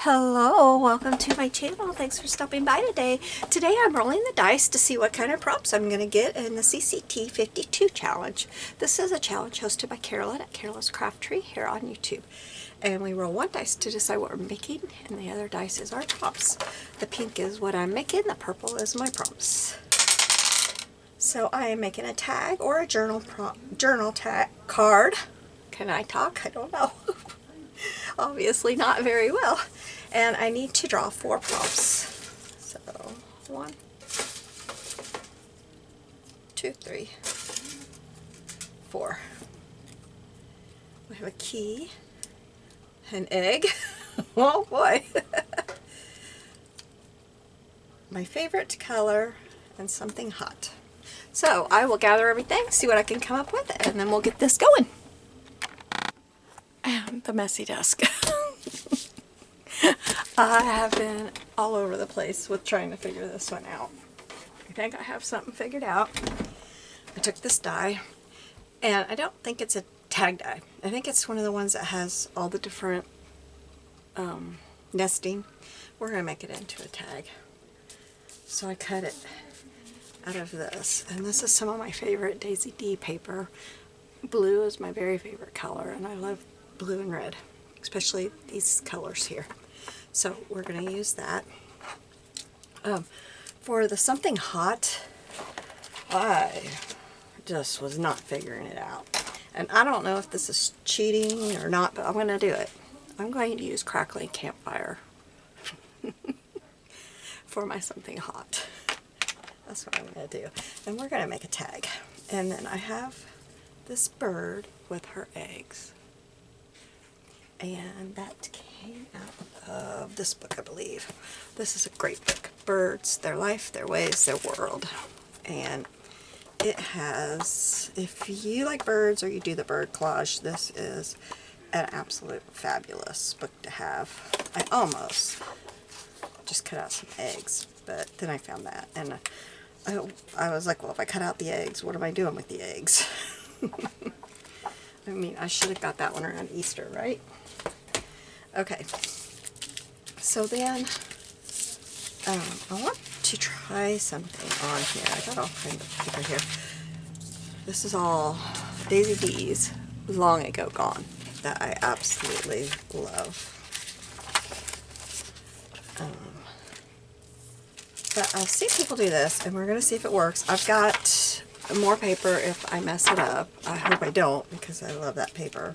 Hello, welcome to my channel. Thanks for stopping by today. Today I'm rolling the dice to see what kind of props I'm going to get in the CCT 52 challenge. This is a challenge hosted by Carolyn at CarolinesCraftTree here on YouTube. And we roll one dice to decide what we're making, and the other dice is our props. The pink is what I'm making, the purple is my props. So I am making a tag or a journal tag card. Can I talk? I don't know. Obviously not very well. And I need to draw 4 props. So 1, 2, 3, 4. We have a key, an egg. Oh boy. My favorite color, and something hot. So I will gather everything, see what I can come up with, and then we'll get this going. And the messy desk. I have been all over the place with trying to figure this one out. I think I have something figured out. I took this die, and I don't think it's a tag die. I think it's one of the ones that has all the different nesting. We're going to make it into a tag. So I cut it out of this, and this is some of my favorite Daisy D paper. Blue is my very favorite color, and I love blue and red, especially these colors here. So we're going to use that. For the something hot, I just was not figuring it out. And I don't know if this is cheating or not, but I'm going to do it. I'm going to use crackling campfire for my something hot. That's what I'm going to do. And we're going to make a tag. And then I have this bird with her eggs. And that came out of this book, I believe. This is a great book. Birds, Their Life, Their Ways, Their World. And it has, if you like birds or you do the bird collage, this is an absolute fabulous book to have. I almost just cut out some eggs, but then I found that. And I was like, well, if I cut out the eggs, what am I doing with the eggs? I mean, I should have got that one around Easter, right? Okay, so then I want to try something on here. I got all kinds of paper here. This is all Daisy D's long ago gone that I absolutely love. But I've seen people do this, and we're going to see if it works. I've got more paper if I mess it up. I hope I don't, because I love that paper.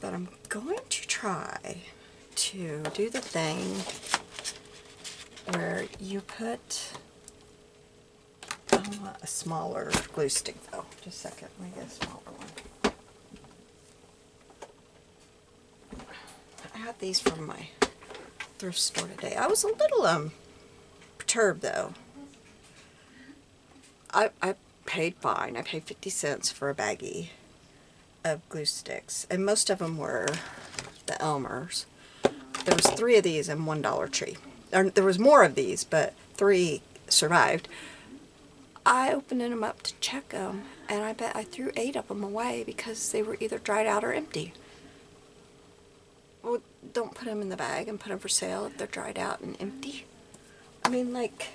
But I'm going to try to do the thing where you put, I want a smaller glue stick though. Just a second, let me get a smaller one. I had these from my thrift store today. I was a little perturbed though. I paid fine. I paid 50 cents for a baggie of glue sticks, and most of them were the Elmer's. There was 3 of these in one Dollar Tree. There was more of these, but 3 survived. I opened them up to check them, and I bet I threw 8 of them away because they were either dried out or empty. Well, don't put them in the bag and put them for sale if they're dried out and empty. I mean, like,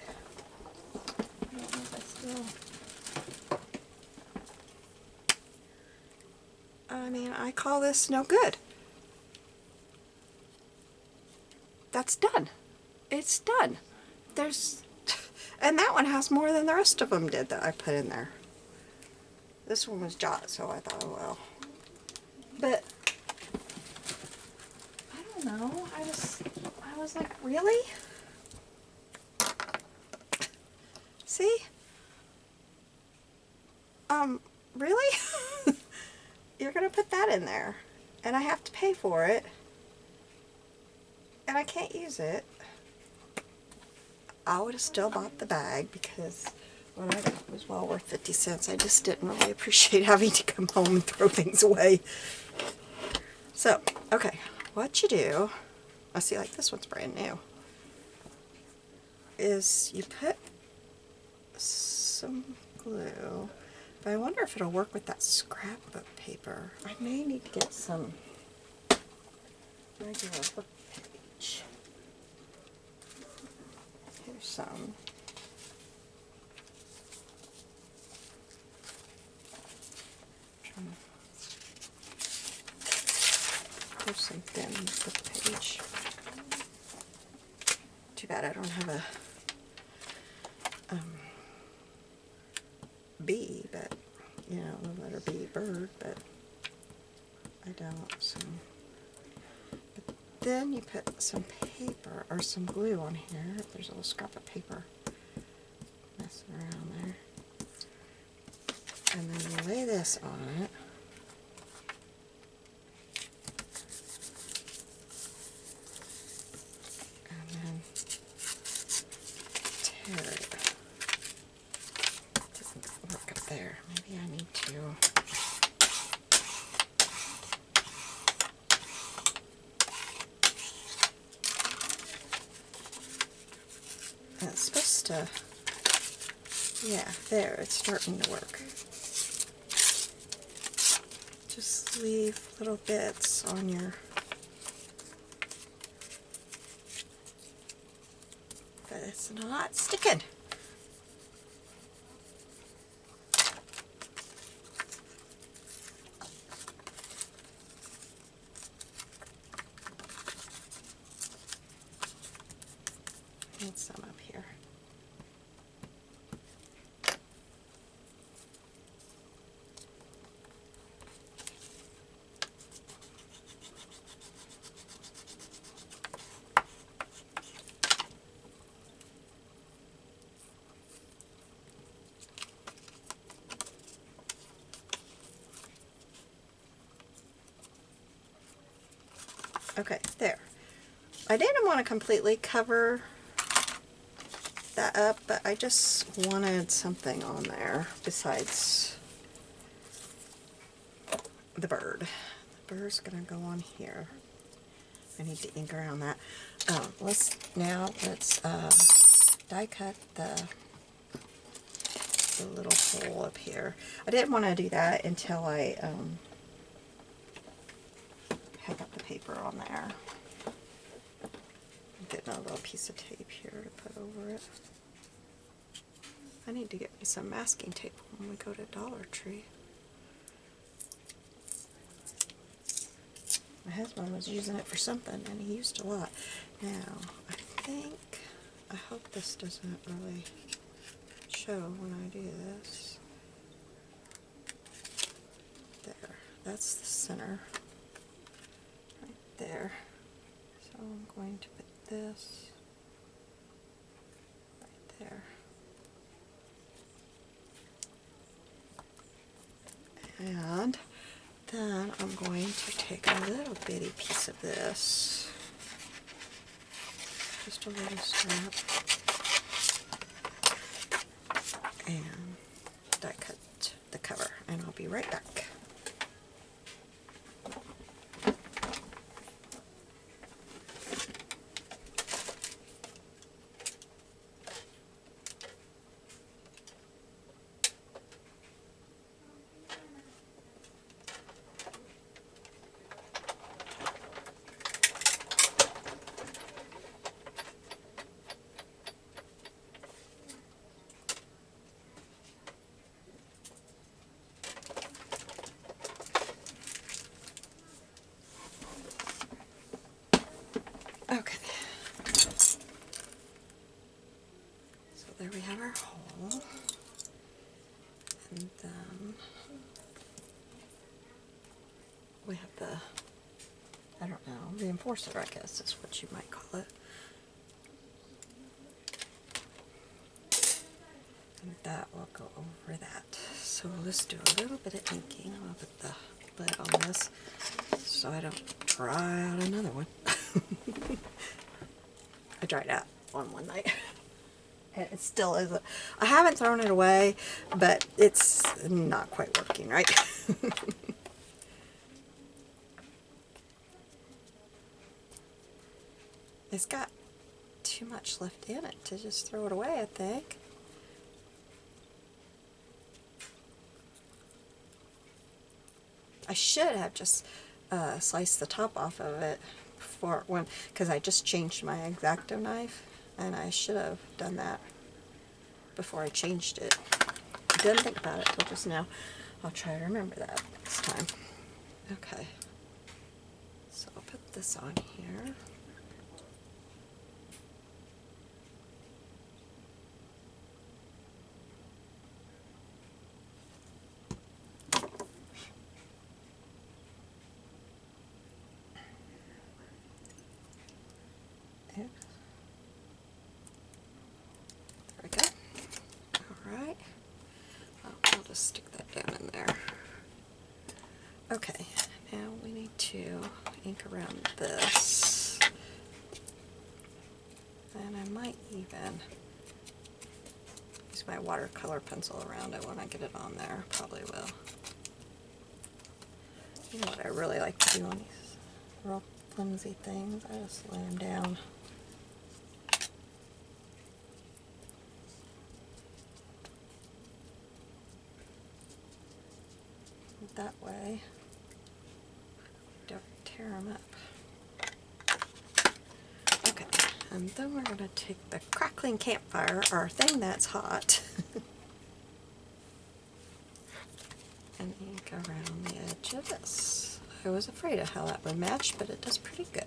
I don't know if I still... I mean, I call this no good. That's done. It's done. There's, and that one has more than the rest of them did that I put in there. This one was jot, so I thought, oh well. But, I don't know, I was like, really? See? Really? You're going to put that in there, and I have to pay for it, and I can't use it. I would have still bought the bag because what I got was well worth 50 cents. I just didn't really appreciate having to come home and throw things away. So, okay, what you do, I see, like, this one's brand new, is you put some glue. But I wonder if it'll work with that scrapbook paper. I may need to get some regular book page. some there's some thin book page. Too bad I don't have a B, but you know, the letter B, bird, but I don't. So, but then you put some paper or some glue on here. There's a little scrap of paper messing around there, and then you lay this on it. Work up there. Maybe I need to it's supposed to, yeah, there, it's starting to work. Just leave little bits on your, but it's not sticking. Need some up here. Okay, there. I didn't want to completely cover that up, but I just wanted something on there besides the bird. The bird's gonna go on here. I need to ink around that. Let's die cut the little hole up here. I didn't want to do that until I had got the paper on there. I'm getting a little piece of tape here to put over it. I need to get me some masking tape when we go to Dollar Tree. My husband was using it for something and he used a lot. Now, I hope this doesn't really show when I do this. There, that's the center. Right there. So I'm going to put this right there. And then I'm going to take a little bitty piece of this, just a little scrap, and die cut the cover, and I'll be right back. Okay, so there we have our hole, and then we have the, I don't know, reinforcer, I guess is what you might call it. And that will go over that. So let's do a little bit of inking. I'm going to put the lid on this so I don't try out another one. I tried out on one night. And it still isn't. I haven't thrown it away, but it's not quite working right. It's got too much left in it to just throw it away, I think. I should have just sliced the top off of it before, because I just changed my X-Acto knife, and I should have done that before I changed it. I didn't think about it till just now. I'll try to remember that next time. Okay, so I'll put this on here. There we go. Alright. I'll just stick that down in there. Okay, now we need to ink around this. And I might even use my watercolor pencil around it when I get it on there. Probably will. You know what I really like to do on these real flimsy things? I just lay them down. That way, don't tear them up. Okay, and then we're going to take the crackling campfire, our thing that's hot, and ink around the edge of this. I was afraid of how that would match, but it does pretty good.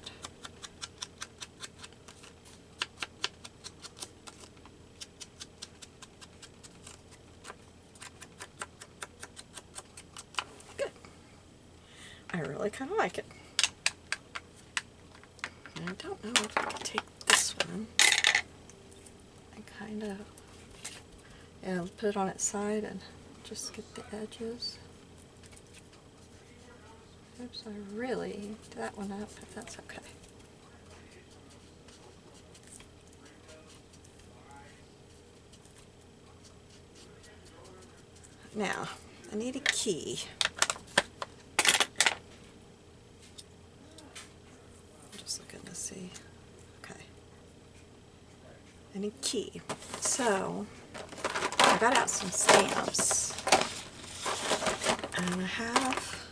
I really kind of like it. And I don't know if I can take this one and kind of, put it on its side and just get the edges. Oops, I really inked that one up, but that's okay. Now, I need a key. To see. Okay. I need key. So I got out some stamps, and I have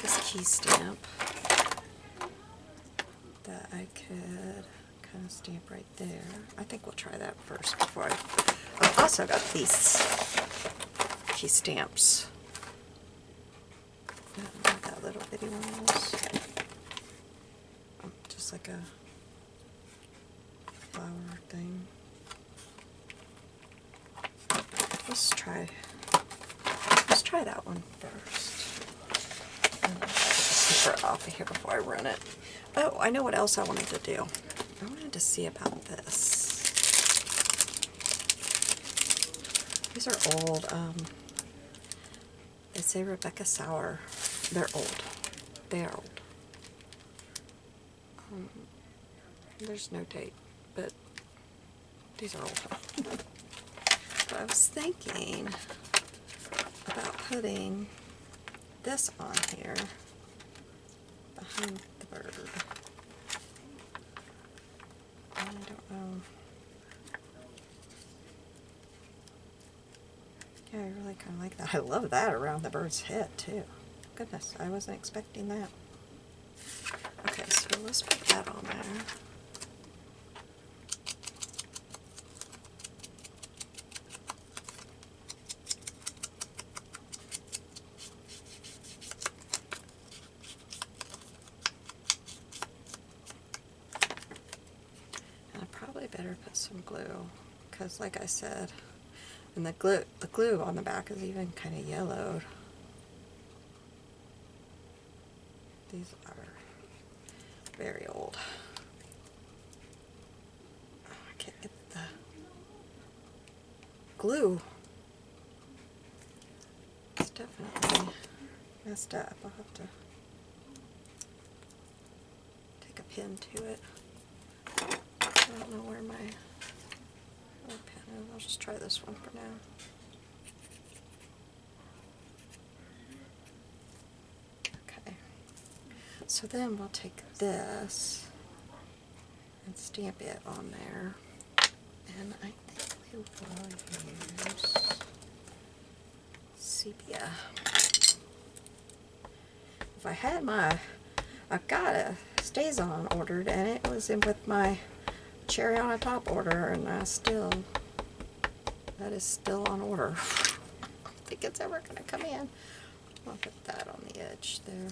this key stamp that I could kind of stamp right there. I think we'll try that first before I've also got these key stamps. That little bitty one was. Just like a flower thing. Let's try that one first. And I'll just take her off of here before I run it. Oh, I know what else I wanted to do. I wanted to see about this. These are old. They say Rebecca Sauer. They're old. They are old. There's no date, but these are old. So I was thinking about putting this on here behind the bird. I don't know. Yeah, I really kind of like that. I love that around the bird's head too. Goodness, I wasn't expecting that. Okay, so let's put that on there. And I probably better put some glue, because like I said, and the glue on the back is even kind of yellowed. These are very old. Oh, I can't get the glue. It's definitely messed up. I'll have to take a pin to it. I don't know where my other pen is. I'll just try this one for now. So then we'll take this and stamp it on there, and I think we will use sepia. If I had I've got a StazOn ordered, and it was in with my cherry on a top order, and that is still on order. I don't think it's ever going to come in. I'll put that on the edge there,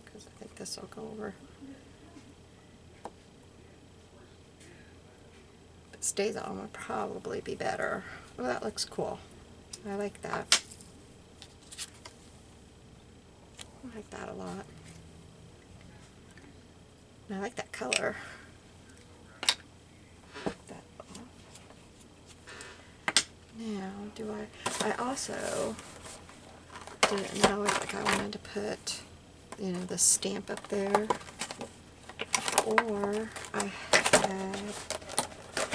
because I think this will go over. If it stays on, would probably be better. Oh, that looks cool. I like that. I like that a lot. And I like that color. Now, I also didn't know if I wanted to put, you know, the stamp up there, or I had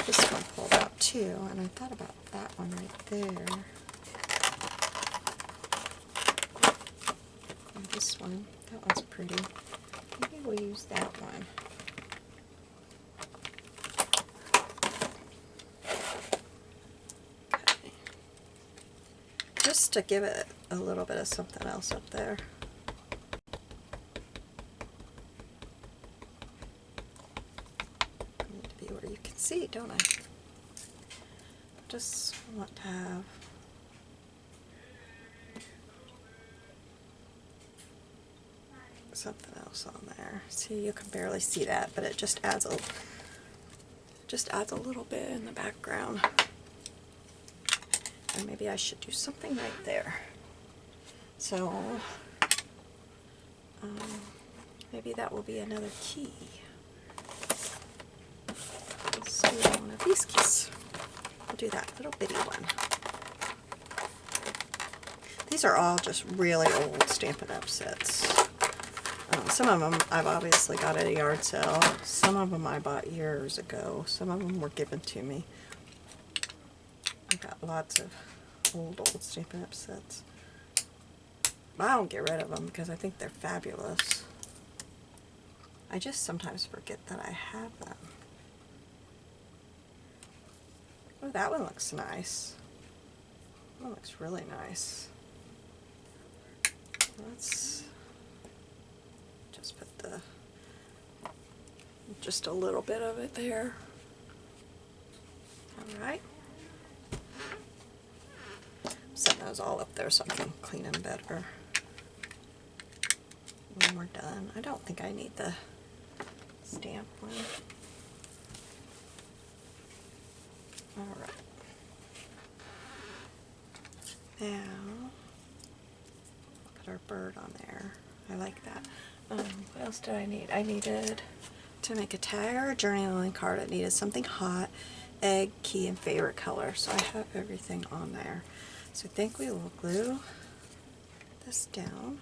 this one pulled out too, and I thought about that one right there. And this one, that one's pretty. Maybe we'll use that one. Just to give it a little bit of something else up there. I need to be where you can see, don't I? Just want to have something else on there. See, you can barely see that, but it just adds a little bit in the background. And maybe I should do something right there. So maybe that will be another key. Let's do one of these keys. We'll do that little bitty one. These are all just really old Stampin' Up! Sets. Some of them I've obviously got at a yard sale. Some of them I bought years ago. Some of them were given to me. I've got lots of old Stampin' Up! Sets. But I don't get rid of them because I think they're fabulous. I just sometimes forget that I have them. Oh, that one looks nice. That one looks really nice. Let's just put just a little bit of it there. Alright. Set those all up there so I can clean them better when we're done. I don't think I need the stamp one. Alright. Now, put our bird on there. I like that. What else did I need? I needed to make a tag or a journaling card. It needed something hot, egg, key, and favorite color. So I have everything on there. So I think we will glue this down.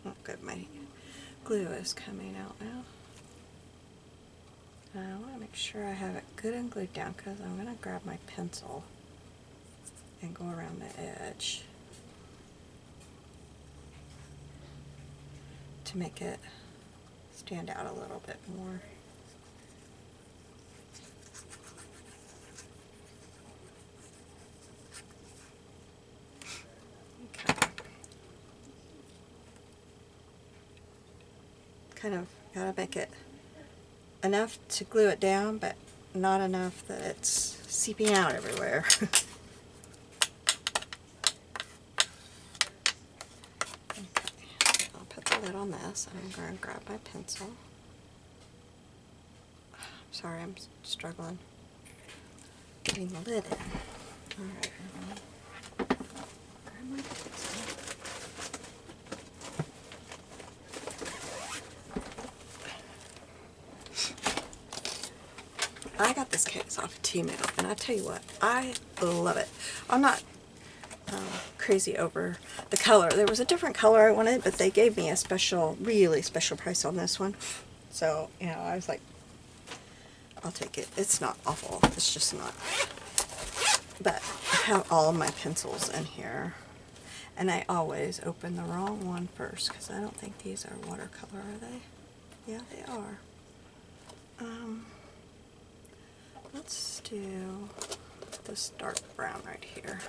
Oh good, my glue is coming out now. I want to make sure I have it good and glued down because I'm going to grab my pencil and go around the edge to make it stand out a little bit more. Okay. Kind of gotta make it enough to glue it down, but not enough that it's seeping out everywhere. Lid on this, and I'm going to grab my pencil. Sorry, I'm struggling getting the lid in. Alright, grab my pencil. I got this case off of Temu, and I tell you what, I love it. I'm not crazy over the color. There was a different color I wanted, but they gave me a special, really special price on this one. So, you know, I was like, I'll take it. It's not awful. It's just not. But I have all of my pencils in here. And I always open the wrong one first, because I don't think these are watercolor, are they? Yeah, they are. Let's do this dark brown right here.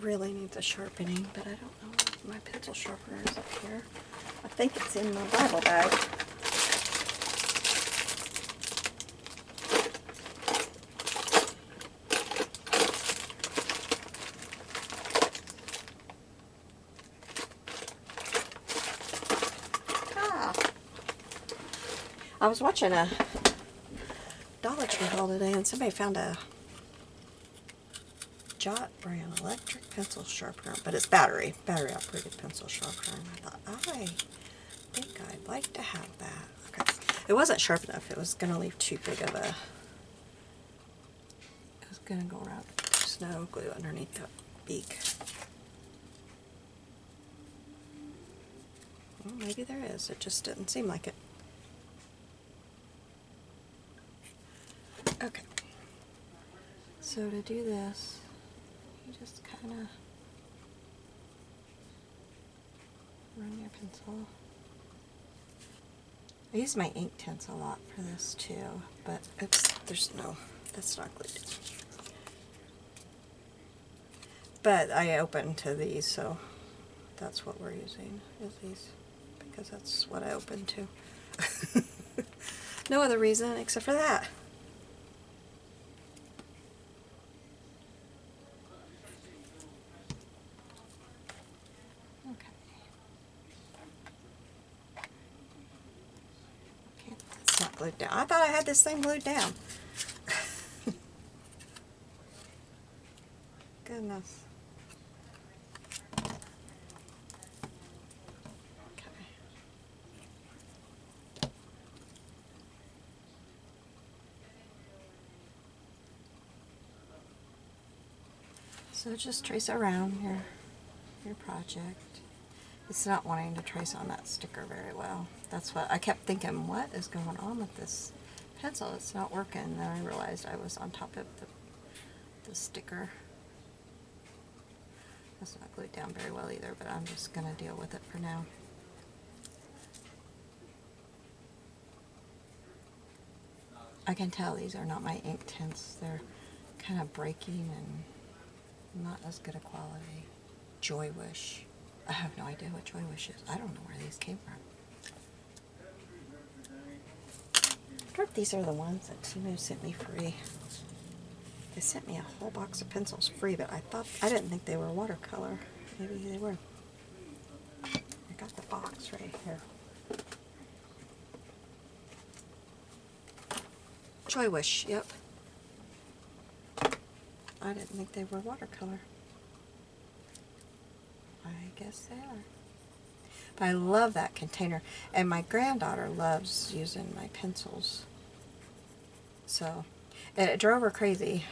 really needs a sharpening, but I don't know if my pencil sharpener is up here. I think it's in my Bible bag. I was watching a Dollar Tree haul today and somebody found a Jot brand electric pencil sharpener, but it's battery operated pencil sharpener, and I thought, I think I'd like to have that. Okay. It wasn't sharp enough. It was going to leave too big of a, it was going to go around snow glue underneath the beak. Well, maybe there is. It just didn't seem like it. Okay, so to do this, you just kind of run your pencil. I use my ink tints a lot for this too, but that's not glued. But I open to these, so that's what we're using, is these, because that's what I open to. No other reason except for that. Glued down. I thought I had this thing glued down. Goodness. Okay. So just trace around your project. It's not wanting to trace on that sticker very well. That's what I kept thinking, what is going on with this pencil? It's not working. Then I realized I was on top of the sticker. That's not glued down very well either, but I'm just going to deal with it for now. I can tell these are not my ink tints. They're kind of breaking and not as good a quality. Joy Wish. I have no idea what Joy Wish is. I don't know where these came from. I wonder if these are the ones that Timu sent me free. They sent me a whole box of pencils free, but I didn't think they were watercolor. Maybe they were. I got the box right here. Joy Wish, yep. I didn't think they were watercolor. I guess they are. But I love that container. And my granddaughter loves using my pencils. So it drove her crazy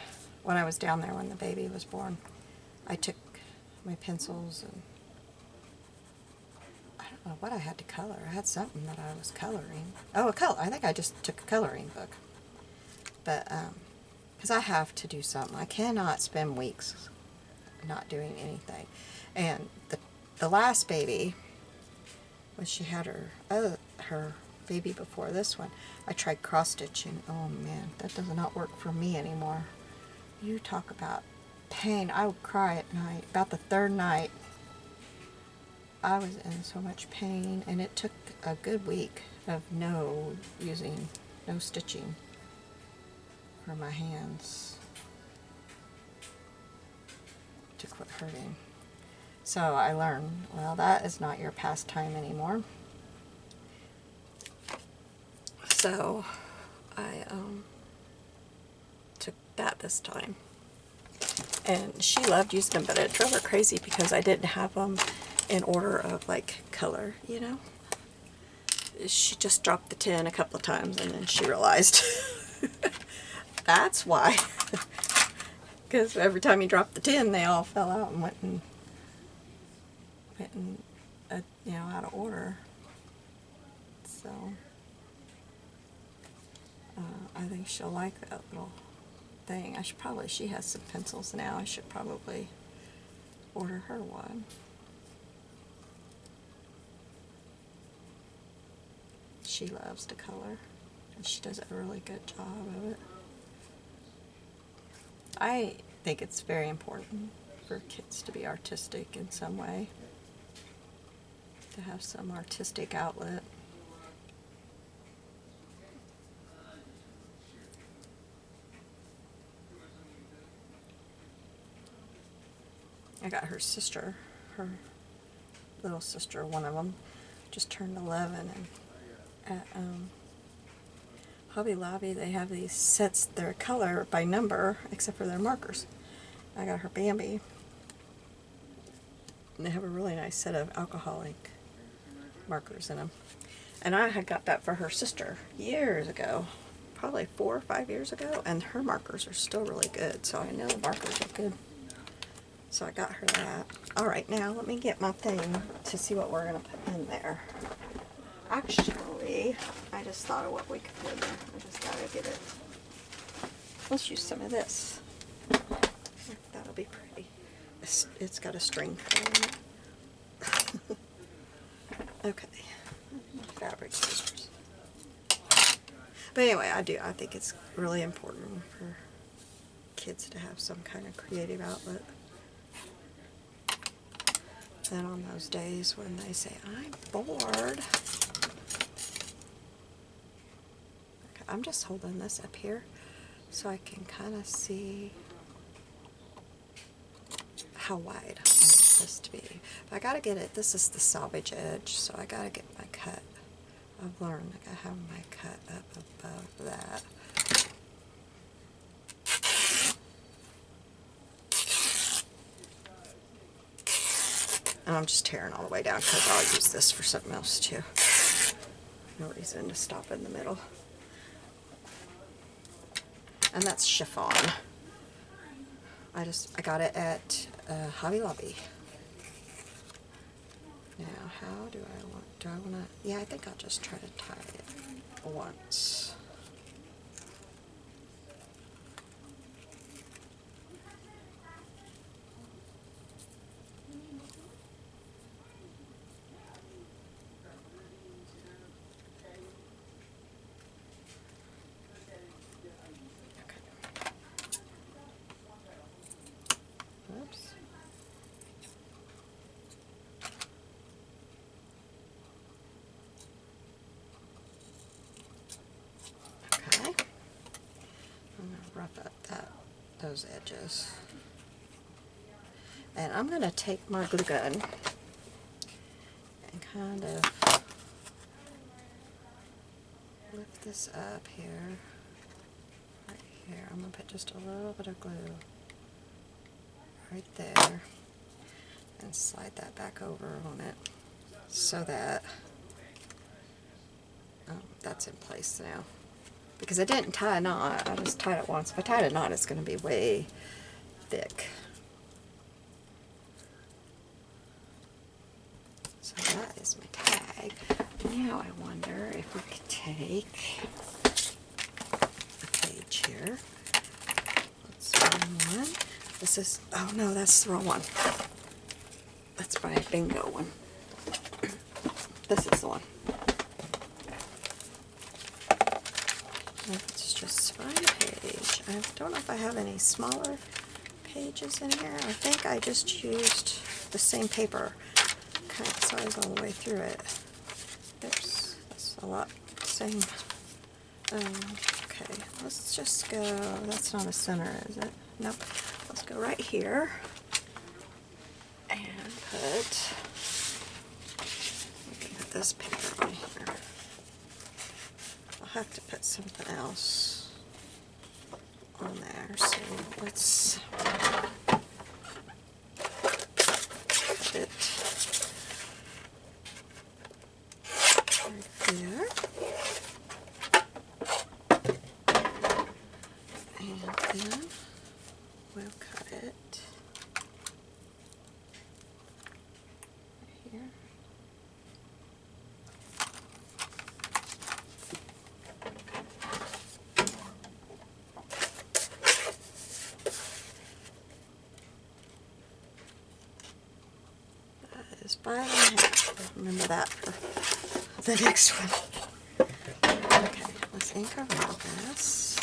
when I was down there when the baby was born. I took my pencils and I don't know what I had to color. I had something that I was coloring. Oh, I think I just took a coloring book. But, because I have to do something. I cannot spend weeks not doing anything. And the last baby, when she had her baby before this one, I tried cross stitching. Oh man, that does not work for me anymore. You talk about pain. I would cry at night. About the third night, I was in so much pain, and it took a good week of no stitching for my hands to quit hurting. So I learned, well, that is not your pastime anymore. So I took that this time. And she loved using them, but it drove her crazy because I didn't have them in order of like color, you know. She just dropped the tin a couple of times and then she realized that's why. Because every time you dropped the tin, they all fell out and went out of order. So I think she'll like that little thing. She has some pencils now. I should probably order her one. She loves to color, and she does a really good job of it. I think it's very important for kids to be artistic in some way, to have some artistic outlet. I got her sister, her little sister, one of them, just turned 11, and at Hobby Lobby they have these sets, they're color by number, except for their markers. I got her Bambi, and they have a really nice set of alcoholic markers in them. And I had got that for her sister years ago, probably 4 or 5 years ago, and her markers are still really good, so I know the markers are good. So I got her that. Alright, now let me get my thing to see what we're going to put in there. Actually, I just thought of what we could put in there. I just gotta get it. Let's use some of this. That'll be pretty. It's got a string on it. Okay. Fabric scissors. But anyway, I think it's really important for kids to have some kind of creative outlet. Then on those days when they say, I'm bored. Okay, I'm just holding this up here so I can kind of see how wide I want this to be. But I gotta get it, this is the salvage edge, so I gotta get my cut. I've learned I gotta have my cut up above that. And I'm just tearing all the way down because I'll use this for something else too. No reason to stop in the middle. And that's chiffon. I got it at Hobby Lobby. Now, how do I want to, yeah, I think I'll just try to tie it once. Rough up those edges. And I'm going to take my glue gun and kind of lift this up here, right here. I'm going to put just a little bit of glue right there and slide that back over on it so that that's in place now. Because I didn't tie a knot, I just tied it once. If I tied a knot, it's going to be way thick. So that is my tag. Now I wonder if we could take a page here. Let's find one. This is, oh no, that's the wrong one. That's my bingo one. This is the one. It's just fine page. I don't know if I have any smaller pages in here. I think I just used the same paper, kind of size all the way through it. Oops, that's a lot. Same. Okay, let's just go. That's not a center, is it? Nope. Let's go right here and put this paper on here. Have to put something else on there, so let's put it right there, and then we'll cut it right here. Is 5.5. Remember that for the next one. Okay, let's ink around this.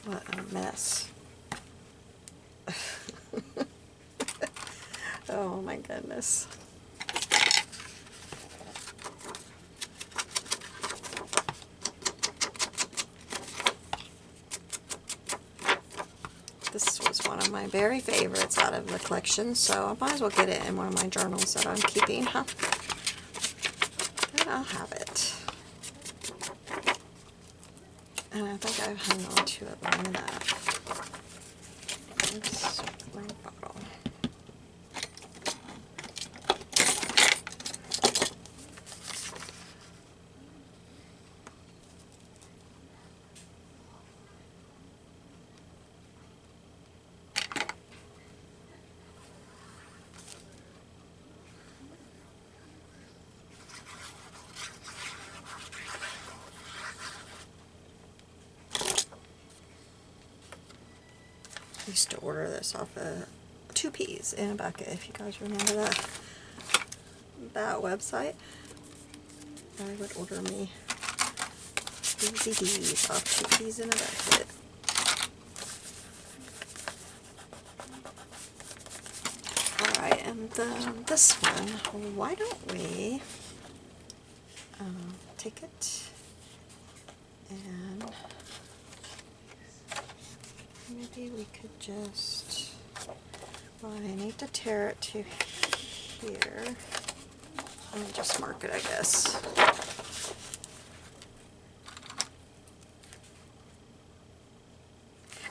What a mess. Oh my goodness. This was one of my very favorites out of the collection, so I might as well get it in one of my journals that I'm keeping, huh? Then I'll have it. And I think I've hung on to it long enough. Oops, wrong bottle. I used to order this off of 2 Peas in a Bucket, if you guys remember that website. I would order me DVDs off 2 Peas in a Bucket. Alright, and then this one, why don't we take it and maybe we could just, well, I need to tear it to here. Let me just mark it, I guess.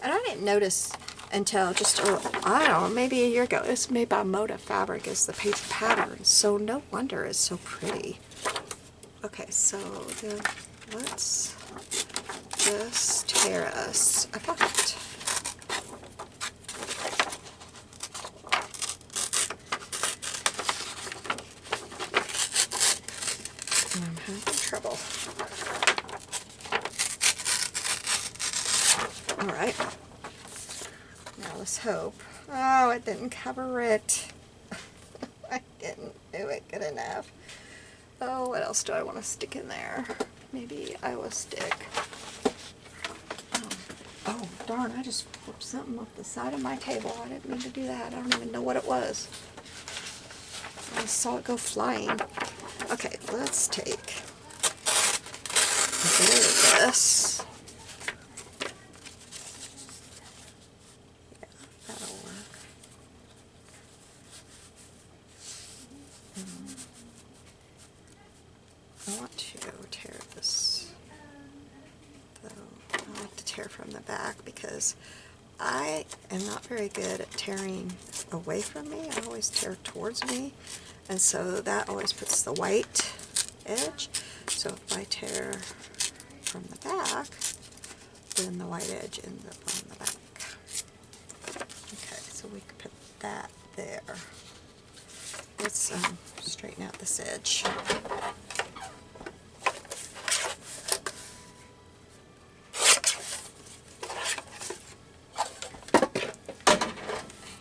And I didn't notice until just, I don't know, maybe a year ago, it's made by Moda Fabric as the paper pattern, so no wonder it's so pretty. Okay, so then let's just tear us apart. I'm having trouble. Alright. Now let's hope. Oh, it didn't cover it. I didn't do it good enough. Oh, what else do I want to stick in there? Maybe I will stick. Oh, darn, I just flipped something off the side of my table. I didn't mean to do that. I don't even know what it was. I saw it go flying. Okay, let's take a bit of this. Yeah, that'll work. I want to tear this, though. I like to tear from the back because I am not very good at tearing away from me. I always tear towards me, and so that always puts the white edge. So if I tear from the back, then the white edge ends up on the back. Okay, so we can put that there. Let's straighten out this edge.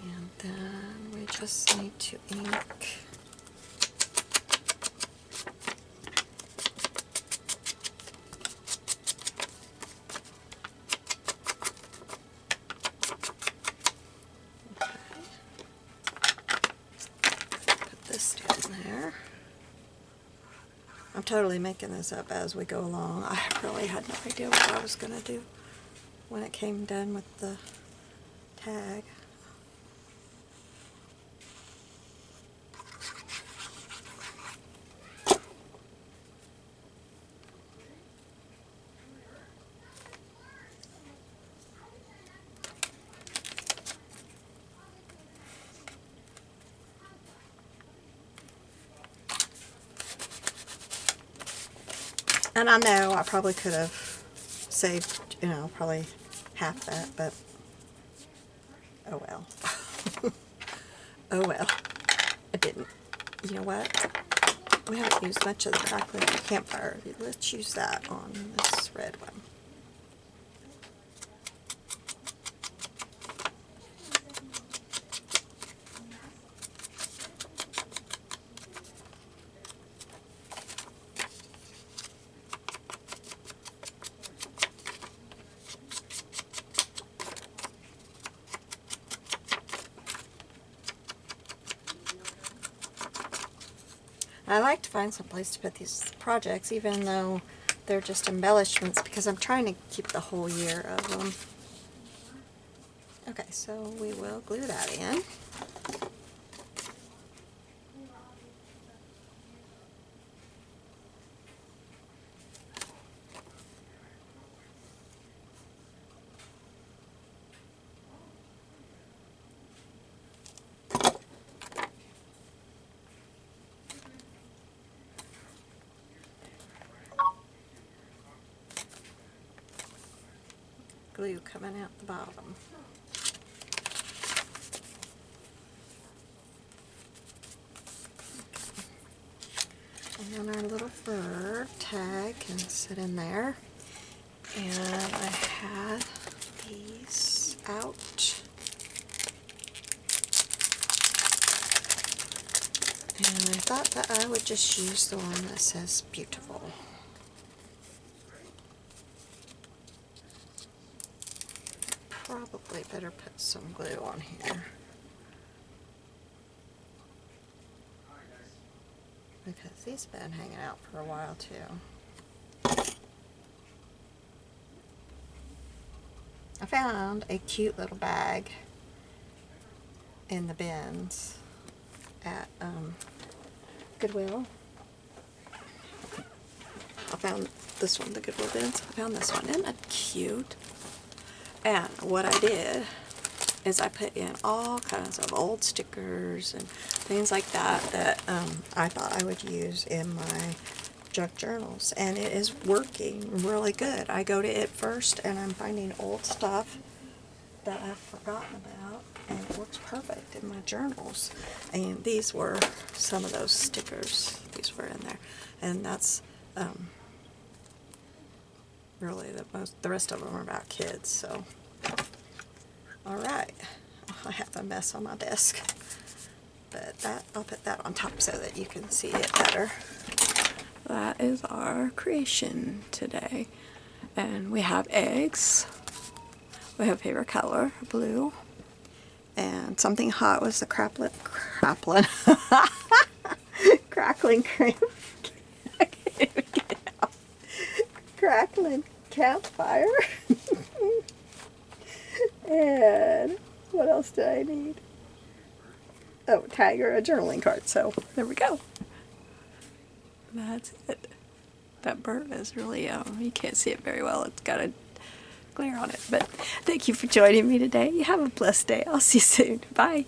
And then we just need to ink. I'm totally making this up as we go along. I really had no idea what I was going to do when it came done with the tag. And I know I probably could have saved, you know, probably half that, but oh well. Oh well. I didn't. You know what? We haven't used much of the crackling campfire. Let's use that on this red one. I like to find some place to put these projects, even though they're just embellishments, because I'm trying to keep the whole year of them. Okay, so we will glue that in. Glue coming out the bottom. And then our little bird tag can sit in there. And I had these out. And I thought that I would just use the one that says beautiful. Probably better put some glue on here, because these have been hanging out for a while too. I found a cute little bag in the bins at Goodwill. I found this one, the Goodwill bins. I found this one. Isn't that cute? And what I did is I put in all kinds of old stickers and things like that that I thought I would use in my junk journals, and it is working really good. I go to it first and I'm finding old stuff that I've forgotten about, and it works perfect in my journals. And these were some of those stickers. These were in there, and that's really the rest of them are about kids. So alright, I have a mess on my desk, but I'll put that on top so that you can see it better. That is our creation today, and we have eggs, we have favorite color, blue, and something hot was the crackling cream. I can't even get it out. Crackling campfire. And what else did I need? Oh, tiger, a journaling card. So there we go. That's it. That bird is really, you can't see it very well. It's got a glare on it. But thank you for joining me today. You have a blessed day. I'll see you soon. Bye.